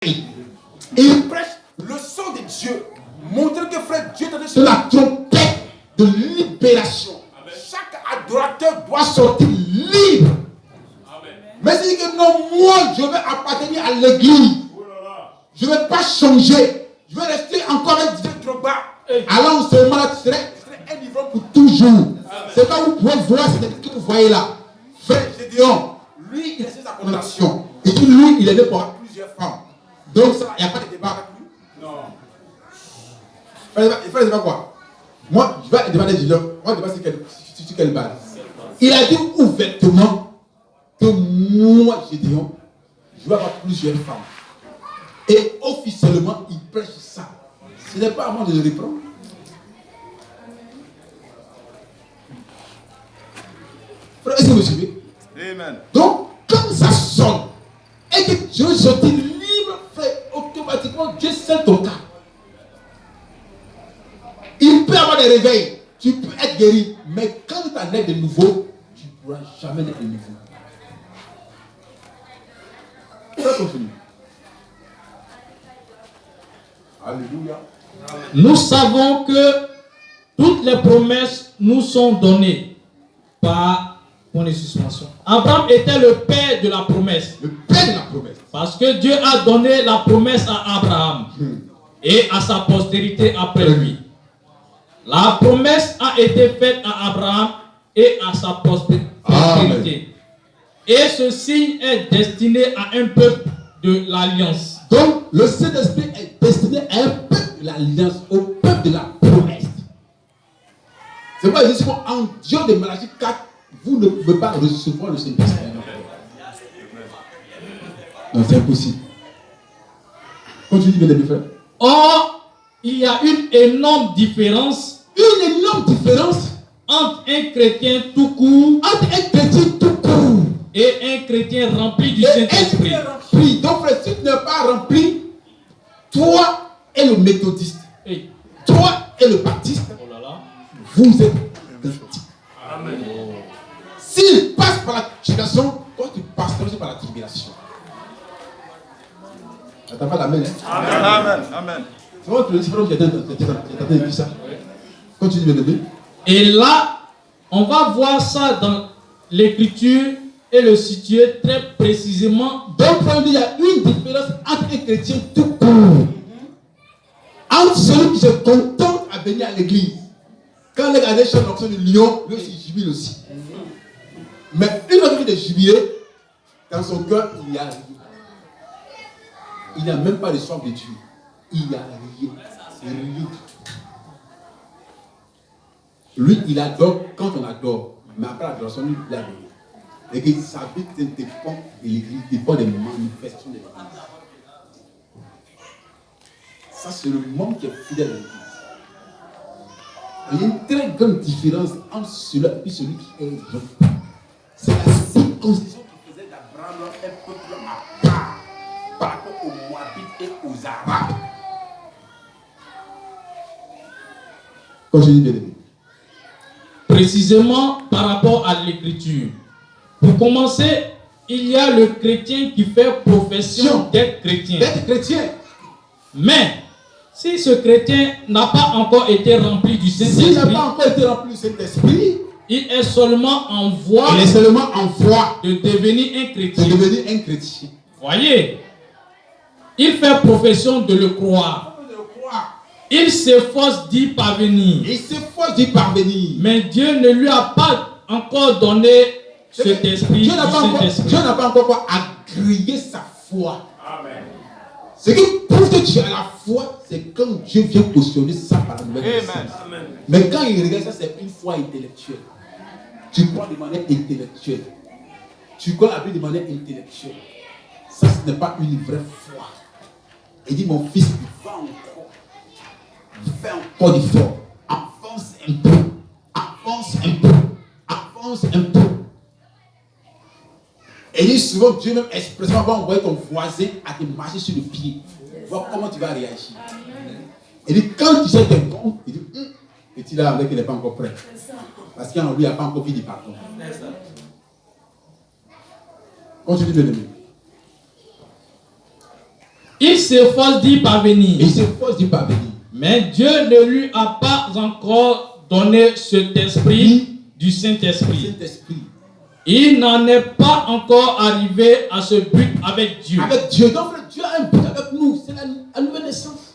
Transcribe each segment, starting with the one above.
Il prêche le son de Dieu. Montrer que frère, Dieu donne sur la trompette de libération. Chaque adorateur doit sortir libre. Mais il dit que non, moi je vais appartenir à l'église. Je ne vais pas changer. Je vais rester encore avec Dieu Drogba. Alors seulement là, tu serais un ivrogne pour toujours. C'est pas vous pouvez voir, c'est ce que vous voyez là. Frère Gédéon, lui, il a fait sa condamnation. Et puis lui, il est né pour avoir plusieurs femmes. Donc ça, il n'y a pas de débat avec lui. Non. Il fallait pas quoi. Moi, je vais demander Gédéon. Moi, je vais demander sur quelle base. Il a dit ouvertement que moi, Gédéon, je vais avoir plusieurs femmes. Et officiellement, il prêche ça. Ce n'est pas à moi de le reprendre. Est-ce que vous suivez? Amen. Donc, quand ça sonne, et que Dieu sortit libre, frère, automatiquement, Dieu scelle ton cas. Il peut avoir des réveils, tu peux être guéri, mais quand tu en es de nouveau, tu ne pourras jamais être de nouveau. Ça continue. Alléluia. Nous savons que toutes les promesses nous sont données par point de suspension. Abraham était le père de la promesse. Le père de la promesse. Parce que Dieu a donné la promesse à Abraham et à sa postérité après lui. La promesse a été faite à Abraham et à sa postérité. Amen. Et ce signe est destiné à un peuple de l'alliance. Donc, le Saint-Esprit est destiné à un peuple de l'alliance, au peuple de la promesse. C'est pourquoi je dis qu'en Dieu de Malachie 4, vous ne pouvez pas recevoir le Saint-Esprit. Non, c'est impossible. Continue, bien aimé frère. Or, il y a une énorme différence. Une énorme différence entre un chrétien tout court et un chrétien rempli du Saint-Esprit. Donc, frère, si tu n'es pas rempli, toi et le méthodiste, toi et le baptiste, vous êtes identiques. Amen. S'il passe par la tribulation, toi tu passeras aussi par la tribulation. T'as pas l'amen, hein? Amen. Amen. Amen. C'est vrai que le Seigneur qui a dit ça. Continue, bien aimé. Et là, on va voir ça dans l'Écriture et le situer très précisément. Donc, il y a une différence entre un chrétien tout court, entre celui qui se contente à venir à l'église. Quand les gars chantent l'option de lion, lui aussi jubile aussi. Mais une fois qu'il est jubilé, dans son cœur, il y a rien. Il n'a même pas de soif de Dieu. Il n'y a rien. Rien. Lui, il adore quand on adore. Mais après l'adoration, lui, il a rien. Et que sa vie dépend de l'église, dépend des manifestations de l'église. Ça, c'est le monde qui est fidèle à l'église. Il y a une très grande différence entre celui et celui qui est jeune. C'est la circoncision qui faisait d'Abraham un peuple à part par rapport aux Moabites et aux Arabes. Quand je dis bien aimé. Précisément par rapport à l'Écriture. Pour commencer, il y a le chrétien qui fait profession d'être chrétien. D'être chrétien. Mais, si ce chrétien n'a pas encore été rempli du Saint-Esprit, s'il n'a pas encore été rempli du Saint-Esprit, il est seulement en voie, de devenir un chrétien. De devenir un chrétien. Voyez, il fait profession de le croire. Il s'efforce d'y parvenir. Mais Dieu ne lui a pas encore donné cet esprit. Dieu n'a pas encore agréé sa foi. Amen. Ce qui prouve que tu as la foi, c'est quand Dieu vient cautionner ça par la nouvelle naissance. Mais quand il regarde ça, c'est une foi intellectuelle. Tu crois de manière intellectuelle. Tu crois la Bible de manière intellectuelle. Ça, ce n'est pas une vraie foi. Il dit, mon fils, va encore. Fais encore d'effort. Avance un peu. Avance un peu. Avance un peu. Et il dit souvent, Dieu même expressément va envoyer ton voisin à te marcher sur le pied. Voir comment tu vas réagir. Il dit, quand tu sais que tu es bon, il dit, petit là, avec il n'est pas encore prêt. Parce qu'en lui, il n'y a pas encore fini pardon. Continue de l'aimer. Il s'efforce d'y parvenir. Il s'efforce d'y parvenir. Mais Dieu ne lui a pas encore donné cet esprit du Saint-Esprit. Il n'en est pas encore arrivé à ce but avec Dieu. Avec Dieu. Donc Dieu a un but avec nous. C'est la nouvelle naissance.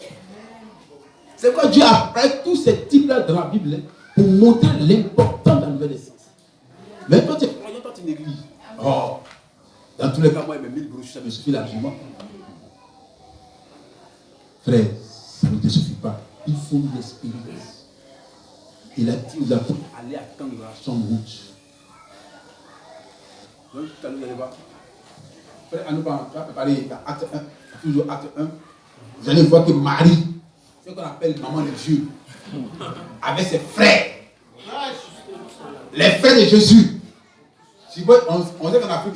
C'est pourquoi Dieu a pris tous ces types-là dans la Bible pour montrer l'importance de la nouvelle naissance. Mais toi, tu es croyant, toi, tu négliges. Oh. Dans tous les cas, moi, mes 1000 broches, ça me suffit largement. Frère, ça ne te suffit pas. Il faut une expérience. Il a dit aux apôtres, allez attendre la chambre rouge. Donc, tout à l'heure, vous allez voir. Frère, à nous préparer acte 1, toujours acte 1. Vous allez voir que Marie, ce qu'on appelle maman de Dieu, avec ses frères, les frères de Jésus. On sait qu'en Afrique,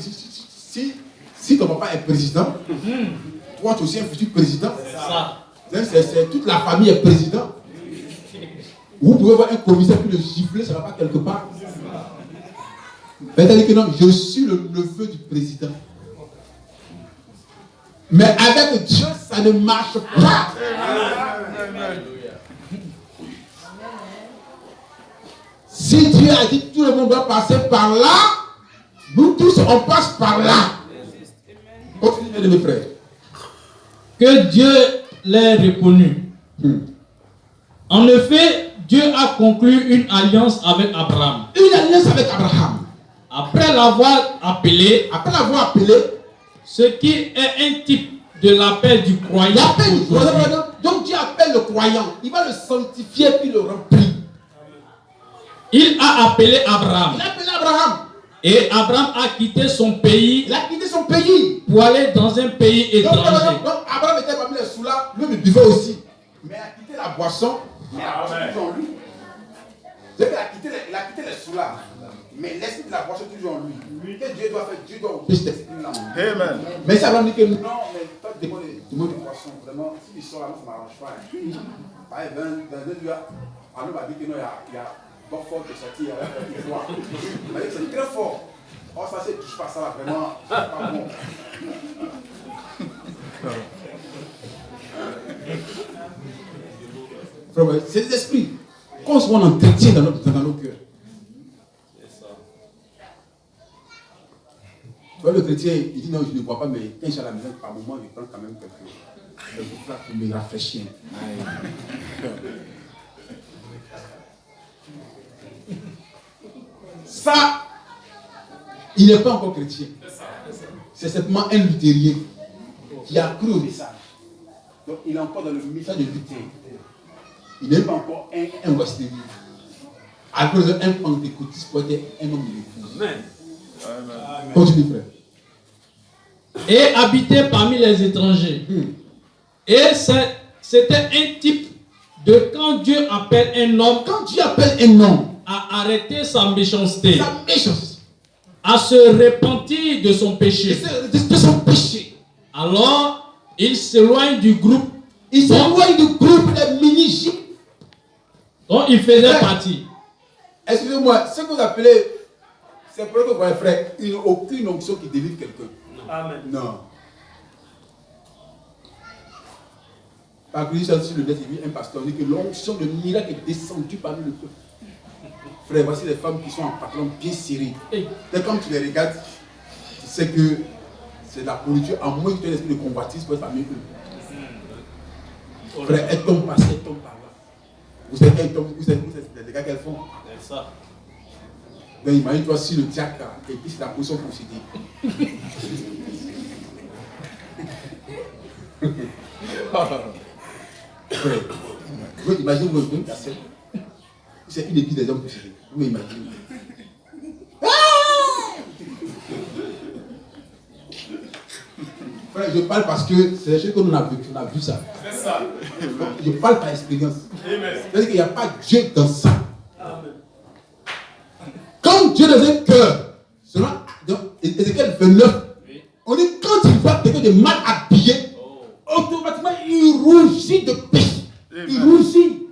si ton papa est président, toi tu es aussi un futur président. C'est toute la famille est président. Vous pouvez voir un commissaire puis le gifler, ça ne va pas quelque part. Mais c'est-à-dire que non, je suis le neveu du président. Mais avec Dieu, ça ne marche pas. Si Dieu a dit que tout le monde doit passer par là, nous tous on passe par là. Continuez mes frères. Que Dieu l'ait reconnu. En effet, Dieu a conclu une alliance avec Abraham. Une alliance avec Abraham. Après l'avoir appelé, ce qui est un type de l'appel du croyant. Donc Dieu appelle le croyant. Il va le sanctifier puis le remplir. Il a appelé Abraham. Il a appelé Abraham. Et Abraham a quitté son pays. Il a quitté son pays. Pour aller dans un pays étranger. Donc Abraham était parmi les sous-là. Lui, il buvait aussi. Mais il a quitté la boisson. Mais la boisson toujours en lui. C'est-à-dire qu'il a quitté les sous-là. Mais l'esprit de la boisson toujours en lui. Que Dieu doit faire, Dieu doit ouvrir cet esprit-là. Amen. Mais ça va me dire que non, mais toi, tu demandes des boissons. Vraiment, si tu sors là, ça ne m'arrange pas. Par exemple, dans 2 lieux, on m'a dit que non, il y a pas fort de sortir une fois. Il m'a dit que c'est très fort. Oh, ça, c'est touche pas ça là, vraiment, c'est pas bon. C'est des esprits qu'on soit en entretien dans nos cœurs. Le chrétien, il dit non, je ne vois pas, mais quand je suis à la maison, par moment, je prends quand même quelques plats pour me rafraîchir. Ça, il n'est pas encore chrétien. C'est simplement un luthérien qui a cru au message. Donc il est encore dans le message de Luther. Il n'est pas encore un westernien. Alors un pentecôtiste peut être un homme de l'église. Continue, frère. Et habiter parmi les étrangers. Et c'était un type de quand Dieu appelle un homme. Quand Dieu appelle un homme à arrêter sa méchanceté. Sa méchanceté. À se repentir de son péché. De son péché. Alors, il s'éloigne du groupe. Il s'éloigne du groupe des mini-J dont il faisait partie. Excusez-moi, ce que vous appelez, c'est pour que vous voyez, frère, aucune onction qui délivre quelqu'un. Amen. Non. Par exemple, sur le net, il y a un pasteur dit que l'onction de miracle est descendue parmi le peuple. Frère, voici les femmes qui sont en pantalon bien serré. Dès comme tu les regardes, tu sais que c'est de la pourriture, à moins que tu aies l'esprit de convoitise pour être parmi eux. Frère, elles tombent par-ci, elles tombent par là. Vous savez qu'elles tombent, vous savez les dégâts qu'elles font. C'est ça. Donc imagine-toi si le diacre et puis c'est la position procédée. Frère, vous imaginez vous une cassette. C'est une église des hommes possédés. Vous imaginez. Frère, je parle parce que c'est des choses que nous avons vécu, on a vu ça. C'est ça. Je parle par expérience. C'est-à-dire qu'il n'y a pas Dieu dans ça. Amen. Quand Dieu dans un cœur, dans Ézéchiel 29, on dit quand il voit quelqu'un de mal habillé, automatiquement il rougit de péché. Il rougit.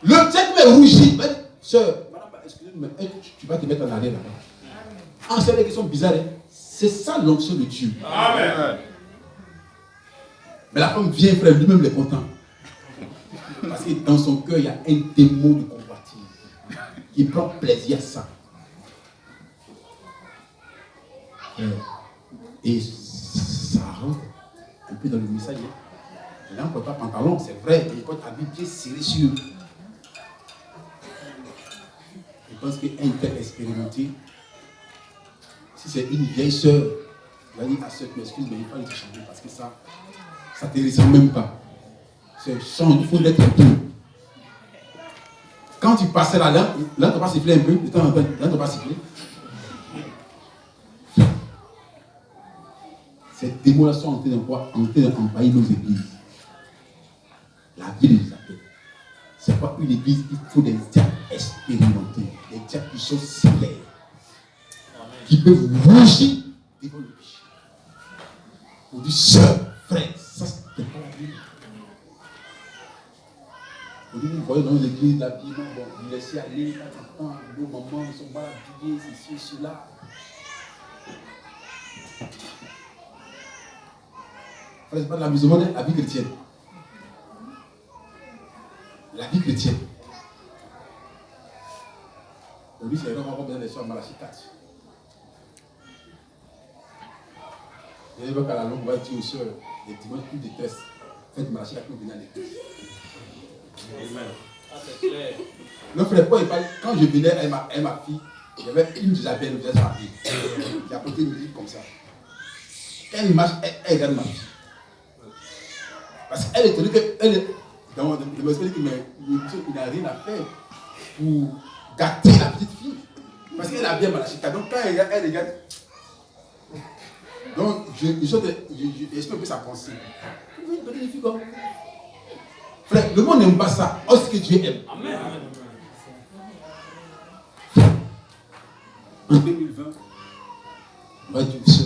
Le diable est rougi. Sœur, excusez-moi, tu vas te mettre en arrière là-bas. Ah, c'est des questions bizarres. Hein? C'est ça l'onction de Dieu. Amen. Mais la femme vient, frère, lui-même est content. Parce que dans son cœur, il y a un démon de convoitise. Il prend plaisir à ça. Et ça rentre un peu dans le message. Il n'a pas pantalon, c'est vrai, il porte habit bien serré sur eux. Je pense qu'un tel expérimenté, si c'est une vieille soeur, il va dire à soeur, m'excuse, mais il faut aller te changer parce que ça ne te ressemble même pas. C'est change, il faut l'être un peu. Quand tu passais là, tu n'as pas sifflé un peu, de temps en temps, là, tu n'as pas sifflé. Ces démons-là sont en train d'envahir nos églises. La vie nous appelle. Ce n'est pas une église, il faut des diacres expérimentés, des diacres qui sont sévères, qui peuvent rougir devant le péché. On dit, sœur, frère, ça c'est pas la Bible. On dit, vous voyez dans nos églises, la Bible, bon, vous laissez aller, nos mamans ne sont pas habillées, c'est ci, cela. C'est pas de la musulmane, la vie chrétienne. La vie chrétienne. On dit c'est vraiment besoin de soeurs Malachie 4. Et il va qu'à la longue, on va dire aux soeurs, les dimanches qui détestent, faites Malachie 4 pour venir à l'église. Non, frère, quand je venais avec ma fille, il y avait une Isabelle, vous êtes mariée, qui a porté une livre comme ça. Quand elle marche, elle regarde ma fille. Parce qu'elle est tenue qu'elle est dans le esprit qu'il n'a rien à faire pour gâter la petite fille. Parce qu'elle a bien Malachita. Donc quand elle regarde, donc j'espère que sa pensée. Une petite fille comme. Frère, le monde n'aime pas ça. Oh, ce que Dieu aime. Amen. En 2020, on va dire ça.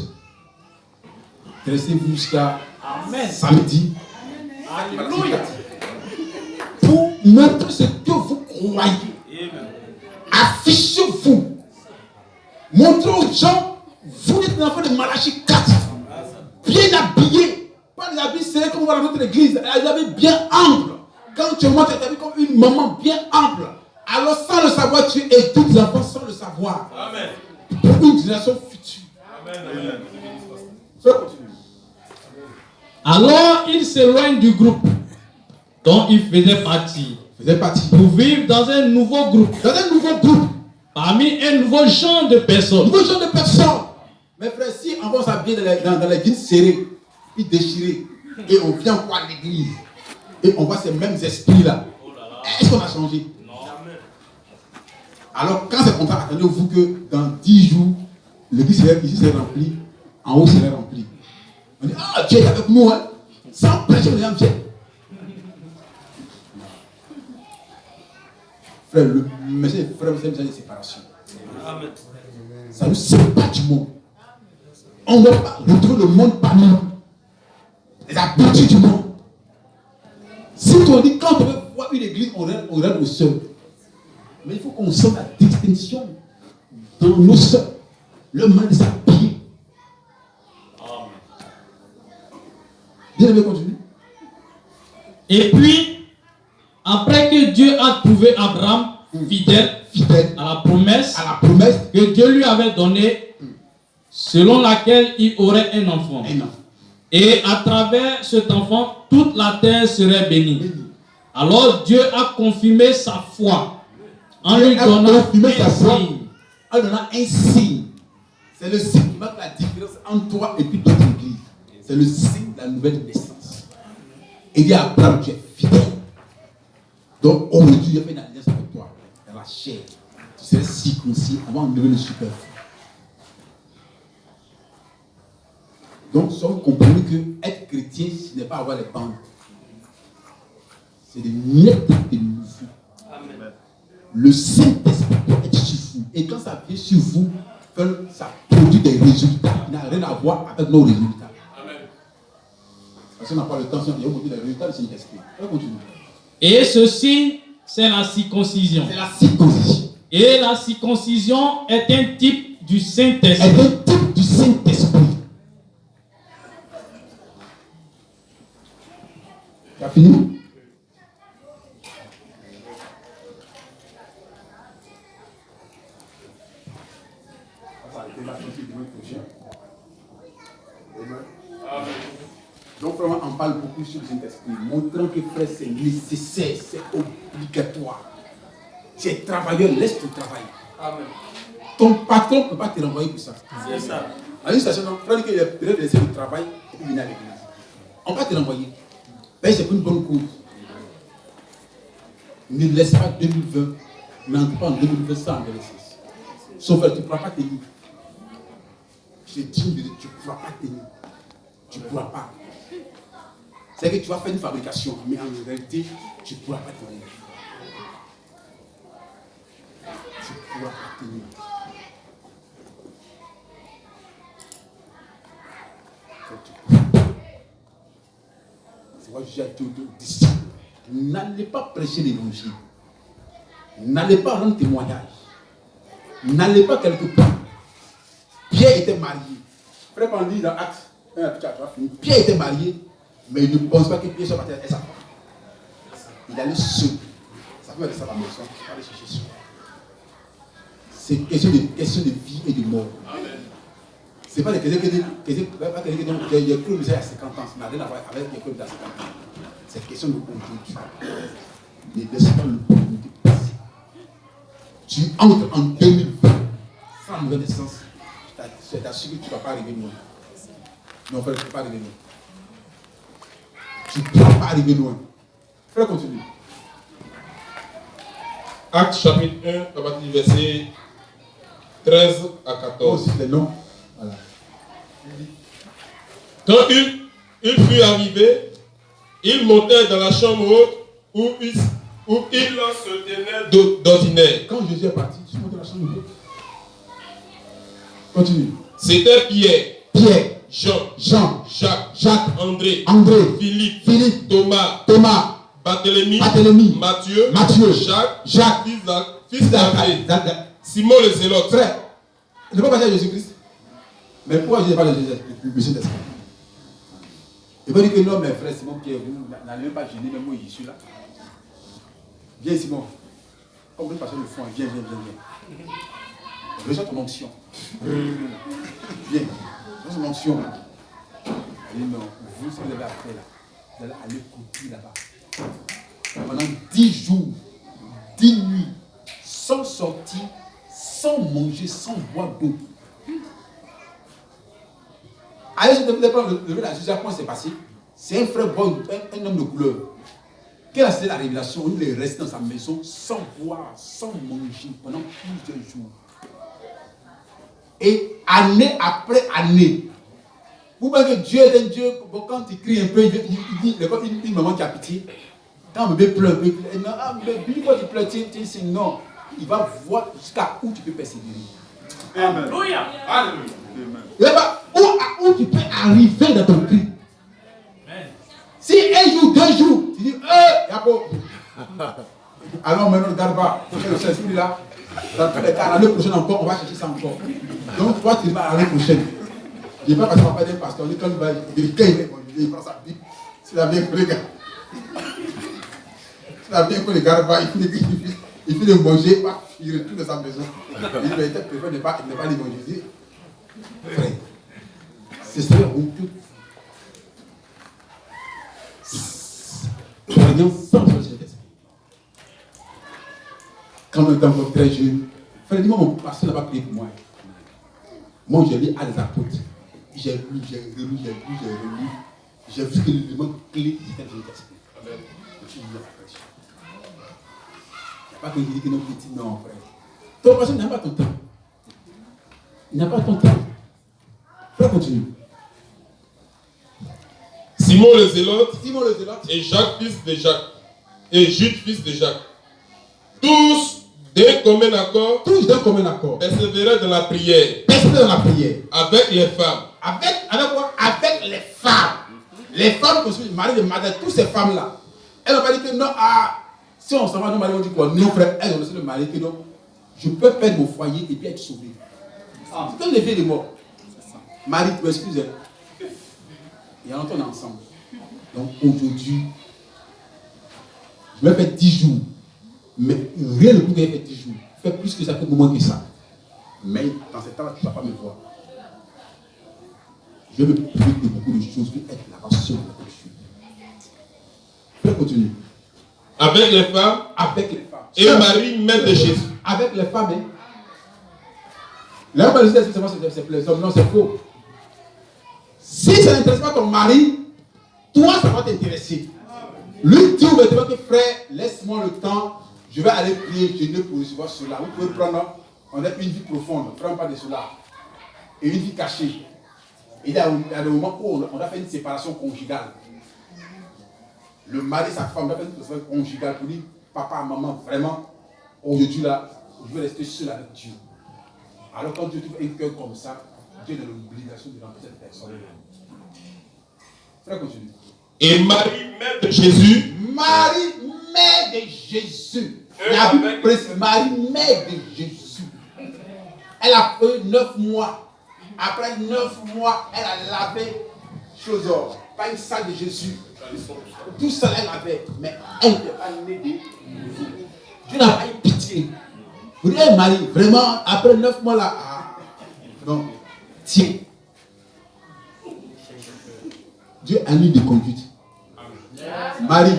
Restez-vous jusqu'à samedi. Alléluia. Pour montrer ce que vous croyez. Affichez-vous. Montrez aux gens, vous êtes l'enfant de Malachie 4. Bien habillé. Pas des habits serrés comme on voit dans notre église. Des habits bien amples. Quand tu montes, tu es comme une maman bien ample. Alors sans le savoir, tu es tous les enfants sans le savoir. Amen. Pour une génération future. Amen. Fais continuer. Alors il s'éloigne du groupe dont il faisait partie. Pour vivre dans un nouveau groupe. Parmi un nouveau genre de personnes. Mes frères, si on va s'habiller dans les jeans serrés, puis déchirés, et on vient voir à l'église, et on voit ces mêmes esprits-là, est-ce qu'on a changé? Non. Alors, quand c'est comme ça, attendez-vous que dans 10 jours, l'église ici serait remplie, en haut serait remplie. On dit, ah, Dieu est avec nous, hein? Sans pression, les gens viennent. Frère, le message c'est un message de séparation. Amen. Ça nous sépare du monde. On ne doit pas retrouver le monde parmi nous. Les habitudes du monde. Si on dit, quand on veut voir une église, on regarde aux sœurs. Mais il faut qu'on sente la distinction dans nos sœurs. Le mal de s'habiller. Bien aimé, continue. Et puis, après que Dieu a trouvé Abraham fidèle à la promesse que Dieu lui avait donnée, selon laquelle il aurait un enfant. Et à travers cet enfant, toute la terre serait bénie. Alors Dieu a confirmé sa foi en lui donnant un signe. C'est le signe qui marque la différence entre toi et puis d'autres églises. C'est le signe de la nouvelle naissance. Il dit à Abraham, tu es fidèle. Donc aujourd'hui, il a fait une alliance avec toi. Dans la chair. Tu serais circoncis avant de devenir le superflu. Donc, nous avons compris que être chrétien, ce n'est pas avoir les bandes. C'est des miettes de nouveau. Le Saint-Esprit doit être sur vous. Et quand ça vient sur vous, ça produit des résultats qui n'ont rien à voir avec nos résultats. Parce qu'on n'a pas le temps, si on dit des résultats, c'est Saint-Esprit. On continue. Et ceci, c'est la circoncision. C'est la circoncision. Et la circoncision est un type du Saint-Esprit. Tu as fini? Donc vraiment on parle beaucoup sur le Saint-Esprit, montrant que frère c'est nécessaire, c'est obligatoire. Tu es travailleur, laisse ton travail. Amen. Ton patron ne peut pas te renvoyer pour ça. C'est ça. À une station, frère dit qu'il est laissé le travail et puis venir à l'église. On va te renvoyer. Mais c'est pour une bonne cause. Ne laisse pas 2020, n'entre pas en 2020 sans adolescence. Sauf que tu ne pourras pas tenir. Je dis, tu ne pourras pas tenir. Tu ne pourras pas. C'est que tu vas faire une fabrication, mais en réalité, tu ne pourras pas tenir. Tu ne pourras pas tenir. C'est pourquoi j'ai dit aux disciples, n'allez pas prêcher l'évangile. N'allez pas rendre témoignage. N'allez pas quelque part. Pierre était marié. Frère, on dit dans Actes 1, Pierre était marié, mais il ne pense pas que Pierre soit parti avec sa femme. Il allait seul. Sa femme allait à la maison, il allait chercher seul. C'est question de vie et de mort. Amen. Ce n'est pas des questions que j'ai cru le message à 50 ans. Ça n'a rien à voir avec les cru à 50 ans. C'est question de conduite. Ne laisse pas l'opportunité passer. Tu entres en 2020 sans nouvelle naissance. Je t'assure que tu ne vas pas arriver loin. Non, frère, tu ne peux pas arriver loin. Tu ne pourras pas arriver loin. Frère, continue. Acte chapitre 1, à partir du verset 13 à 14. Oh, c'est long. Voilà. Quand il fut arrivé, il montait dans la chambre haute où il se tenait d'ordinaire. Quand Jésus est parti, tu montes dans la chambre haute. Continue. C'était Pierre, Jean, Jacques, André, Philippe, Thomas, Barthélemy, Matthieu, Jacques, fils d'André, Simon le Zélote. Frère, ne pas passer à Jésus-Christ. Mais pourquoi je n'ai pas le Monsieur d'Esprit? Il va dire que non, mais frère Simon Pierre, vous n'allez même pas gêner, même moi je suis là. Viens Simon. Comme vous passez le fond, viens. Reçois ton onction. Viens, reçois ton onction. Il dit non, vous, ce que vous avez à faire là, vous allez aller couper là-bas. Pendant 10 jours, 10 nuits, sans sortir, sans manger, sans boire d'eau. Allez, je te prendre le la juge, comment c'est passé. C'est un frère bon, un homme de couleur. Quelle a été la révélation? Il est resté dans sa maison sans boire, sans manger pendant plusieurs jours. Et année après année, vous voyez que Dieu est un Dieu, quand il crie un peu, il dit maman qui a pitié. Quand un bébé pleure, il dit quand tu pleures, tu dis non. Il va voir jusqu'à où tu peux persévérer. Alléluia. Où tu peux arriver dans ton cri. Si un jour, 2 jours, tu dis, alors maintenant, regarde pas, le Saint-Esprit là, dans tous les cas, l'année prochaine encore, on va chercher ça encore. Donc, toi, tu vas à l'année prochaine. Je ne vais pas passer par un pasteur, quand il prend sa Bible, s'il a bien que les gars. S'il a bien que les gars, il fait de manger, il retourne dans sa maison. Il préfère ne pas les manger. Frère, c'est ça, on peut. Croyons sans le Saint-Esprit. Quand on est encore très jeune, frère, dis-moi, mon pasteur n'a pas prié pour moi. Moi, j'ai lu à des apôtres. J'ai lu. J'ai vu que l'élément clé c'était le Saint-Esprit. Il n'y a pas que je dis que non, petit, non, frère. Ton pasteur n'a pas ton temps. Il n'a pas ton temps. Frère, continue. Simon le Zélote et Jacques, fils de Jacques, et Jude, fils de Jacques. Tous d'un commun accord, persévéraient dans la prière. Avec les femmes. Avec quoi? Avec les femmes. Les femmes qui sont les maris de madame, toutes ces femmes-là. Elles n'ont pas dit que non, si on s'en va, nos maris vont dire quoi? Non, frère, elles ont laissé le mari que non, je peux perdre mon foyer et puis être sauvé. C'est comme les filles de mort. Marie, tu m'excuses. Et alors on est ensemble. Donc aujourd'hui, Je vais faire 10 jours. Mais rien ne peut faire 10 jours. Fais plus que ça, fait moins que ça. Mais dans ce temps-là, tu ne vas pas me voir. Je vais me priver de beaucoup de choses, je vais être là-bas seul avec Dieu. Je vais continuer. Avec les femmes. Avec les femmes. Et Marie, mère de Jésus. Avec les femmes, hein. Là, on va dire c'est les hommes, non, c'est faux. Si ça n'intéresse pas ton mari, toi, ça va t'intéresser. Lui dit ouvertement que frère, laisse-moi le temps, je vais aller prier, jeûner pour recevoir cela. Vous pouvez prendre, on a une vie profonde, ne prends pas de cela. Et une vie cachée. Et il y a des moments où on a fait une séparation conjugale. Le mari et sa femme, on a fait une séparation conjugale pour dire, papa, maman, vraiment, aujourd'hui là, je veux rester seul avec Dieu. Alors quand Dieu trouve un cœur comme ça, Dieu est dans l'obligation de remplir cette personne. Frère, continue. Et Marie, mère de Jésus. Marie, mère de Jésus. La Bible précise, Marie, mère de Jésus. Elle a fait 9 mois. Après 9 mois, elle a lavé chose or. Pas une salle de Jésus. Tout ça, elle avait. Mais elle n'était pas née de Dieu n'a pas eu pitié. Vous dites, Marie, vraiment, après 9 mois là, non, tiens. Dieu a mis des conduites. Marie,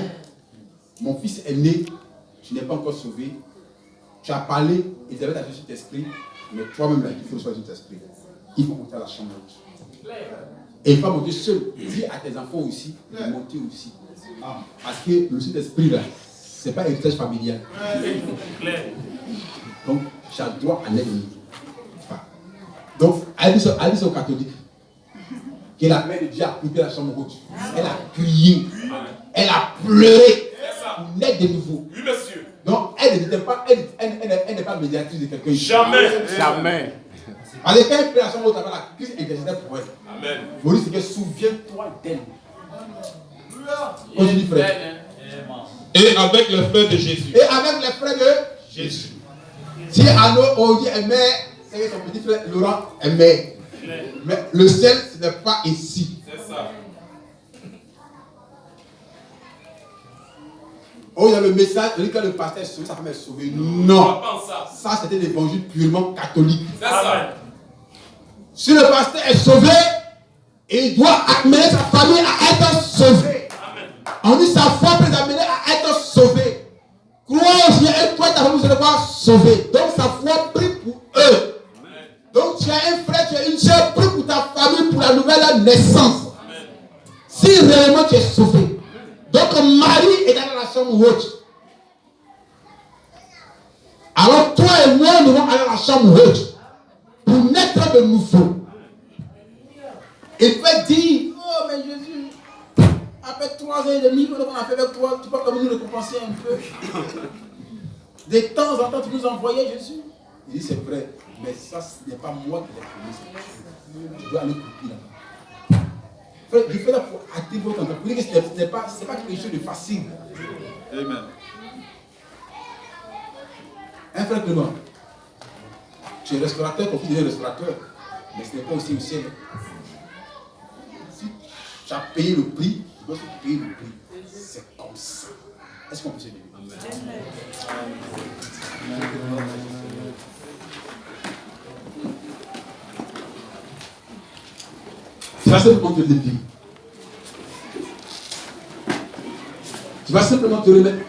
mon fils est né, tu n'es pas encore sauvé. Tu as parlé, Elisabeth a reçu cet esprit, mais toi-même là, il faut recevoir cet esprit. Il faut monter à la chambre haute. Et il ne faut pas monter seul. Dis à tes enfants aussi de monter aussi. Parce que le Saint-Esprit là, ce n'est pas un héritage familial. Donc, tu as droit à l'aide. Donc, elle dit aux catholiques que la mère de Dieu a coupé la chambre haute. Elle a crié. Elle a pleuré pour l'aide de nouveau. Oui, monsieur. Donc, elle n'est pas médiatrice de quelqu'un. Jamais. Jamais. Parce que quand elle pleure la chambre haute, la crise intercédait pour elle. Amen. Maurice, c'est que souviens-toi d'elle. Continue, frère. Et avec les frères de Jésus. Et avec les frères de Jésus. Si Arnaud, on dit aimé, c'est que son petit frère Laurent aimé. Mais le ciel, ce n'est pas ici. C'est ça. Oh, il y a le message, quand le pasteur est sauvé, sa femme est sauvée. Non. Ça, c'était l'évangile purement catholique. C'est ça. Si le pasteur est sauvé, il doit amener sa famille à être sauvée. On dit sa foi peut l'amener à être sauvée. Crois aussi, et toi, ta famille, vous allez pas sauver. Donc, sa foi prie pour eux. Donc, tu as un frère, tu as une soeur, prie pour ta famille, pour la nouvelle naissance. Si réellement tu es sauvé. Donc, Marie est dans la chambre haute. Alors, toi et moi, nous allons aller à la chambre haute pour naître de nouveau. Il peut dire, oh, mais Jésus, après 3 ans et demi, on a fait avec toi, tu peux comme nous le compenser un peu. De temps en temps, tu nous envoyais Jésus. Il dit, c'est vrai, mais ça, ce n'est pas moi qui l'ai promis. Je dois aller couper là-bas. Je fais là pour activer votre entendement. Pour dire que ce n'est pas quelque chose de facile. Amen. Un frère Clément, tu es restaurateur, ton fils devient restaurateur, mais ce n'est pas aussi au ciel. Si tu as payé le prix, tu dois aussi payer le prix. C'est comme ça. Est-ce qu'on peut se lever? Amen. Tu vas simplement te lever. Tu vas simplement te remettre.